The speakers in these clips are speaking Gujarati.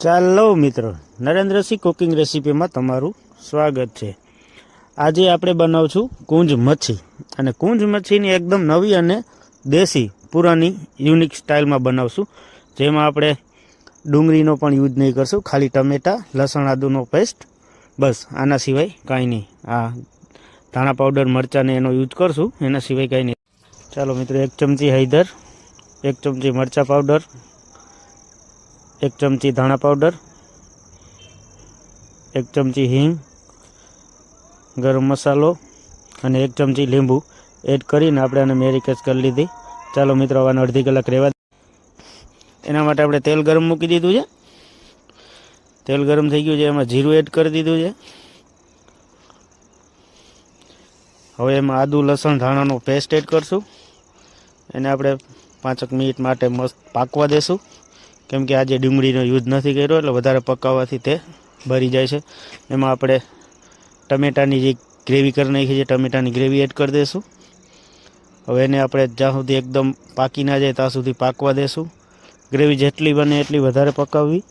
ચાલો મિત્રો, નરેન્દ્રસિંહ કુકિંગ રેસીપીમાં તમારું સ્વાગત છે। આજે આપણે બનાવશું કુંજ મચ્છી, અને કુંજ મચ્છીની એકદમ નવી અને દેશી પુરાની યુનિક સ્ટાઇલમાં બનાવશું, જેમાં આપણે ડુંગળીનો પણ યુઝ નહીં કરશું, ખાલી ટમેટા, લસણ, આદુનો પેસ્ટ, બસ આના સિવાય કાંઈ નહીં। આ ધાણા પાવડર, મરચાંને એનો યુઝ કરશું, એના સિવાય કાંઈ નહીં। ચાલો મિત્રો, 1 ચમચી હળદર, 1 ચમચી મરચાં પાવડર, 1 ચમચી ધાણા પાવડર, 1 ચમચી હિંગ, ગરમ મસાલો અને 1 ચમચી લીંબુ એડ કરીને આપણે આને મેરિનેટ કરી લીધી। ચાલો મિત્રો, આને અડધી કલાક રહેવા એના માટે આપણે તેલ ગરમ મૂકી દીધું છે। તેલ ગરમ થઈ ગયું છે, એમાં જીરું એડ કરી દીધું છે। હવે એમાં આદુ, લસણ, ધાણાનો પેસ્ટ એડ કરશું। એને આપણે 5 મિનિટ માટે મસ્ત પાકવા દેશું, કેમ કે આજે ડુંગળીનો યુઝ નથી કર્યો એટલે વધારે પકાવવાથી તે બળી જાય છે। એમાં આપણે ટમેટાની જે ગ્રેવી કરી નાખી છે, ટમેટાની ગ્રેવી એડ કરી દઈશું। હવે એને આપણે જ્યાં સુધી એકદમ પાકી ના જાય ત્યાં સુધી પાકવા દેશું। ગ્રેવી જેટલી બને એટલી વધારે પકાવવી।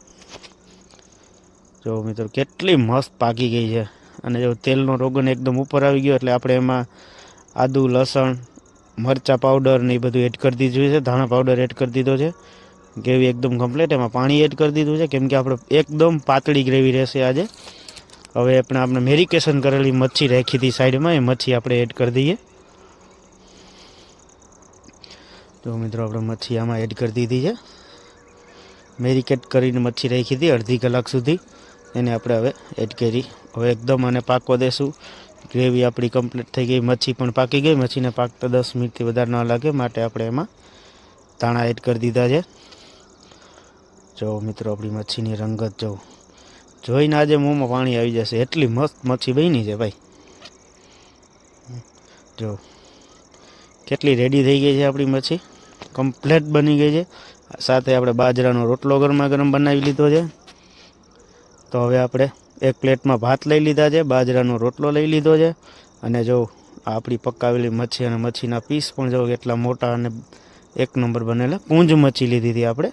જો મિત્રો, કેટલી મસ્ત પાકી ગઈ છે, અને જો તેલનો રોગન એકદમ ઉપર આવી ગયો એટલે આપણે એમાં આદુ, લસણ, મરચાં પાવડર ને એ બધું એડ કરી દીધું છે, ધાણા પાવડર એડ કરી દીધો છે। ગ્રેવી એકદમ કમ્પ્લીટ, એમાં પાણી એડ કરી દીધું છે, કેમ કે આપણે એકદમ પાતળી ગ્રેવી રહેશે આજે। હવે આપણે મેરિનેશન કરેલી મચ્છી રાખી હતી સાઈડમાં, એ મચ્છી આપણે એડ કરી દઈએ। તો મિત્રો, આપણે મચ્છી આમાં એડ કરી દીધી છે। મેરિનેટ કરીને મચ્છી રાખી હતી અડધી કલાક સુધી, એને આપણે હવે એડ કરી। હવે એકદમ આને પાકવા દેશું। ગ્રેવી આપણી કમ્પ્લીટ થઈ ગઈ, મચ્છી પણ પાકી ગઈ। મચ્છીને પાકતા 10 મિનિટથી વધારે ન લાગે, માટે આપણે એમાં ધાણા એડ કરી દીધા છે। જો મિત્રો, આપણી મચ્છીની રંગત જોઈને આજે મોંમાં પાણી આવી જશે, એટલી મસ્ત મચ્છી બની છે ભાઈ। જો કેટલી રેડી થઈ ગઈ છે આપણી મચ્છી, કમ્પ્લીટ બની ગઈ છે। સાથે આપણે બાજરાનો રોટલો ગરમા ગરમ બનાવી લીધો છે। તો હવે આપણે એક પ્લેટમાં ભાત લઈ લીધા છે, બાજરાનો રોટલો લઈ લીધો છે, અને જો આપણી પકાવેલી મચ્છી અને મચ્છીના પીસ પણ જો કેટલા મોટા અને એક નંબર બનેલા કુંજ મચ્છી લીધી હતી આપણે।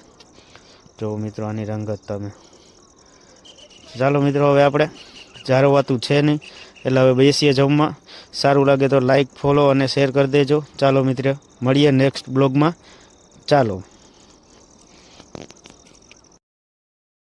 જો મિત્રો, આની રંગત તમે ચાલો મિત્રો, હવે આપણે જારવાતું છે નહીં એટલે હવે બેસીએ જમવા। સારું લાગે તો લાઈક, ફોલો અને શેર કરી દેજો। ચાલો મિત્રો, મળીએ નેક્સ્ટ બ્લોગમાં। ચાલો।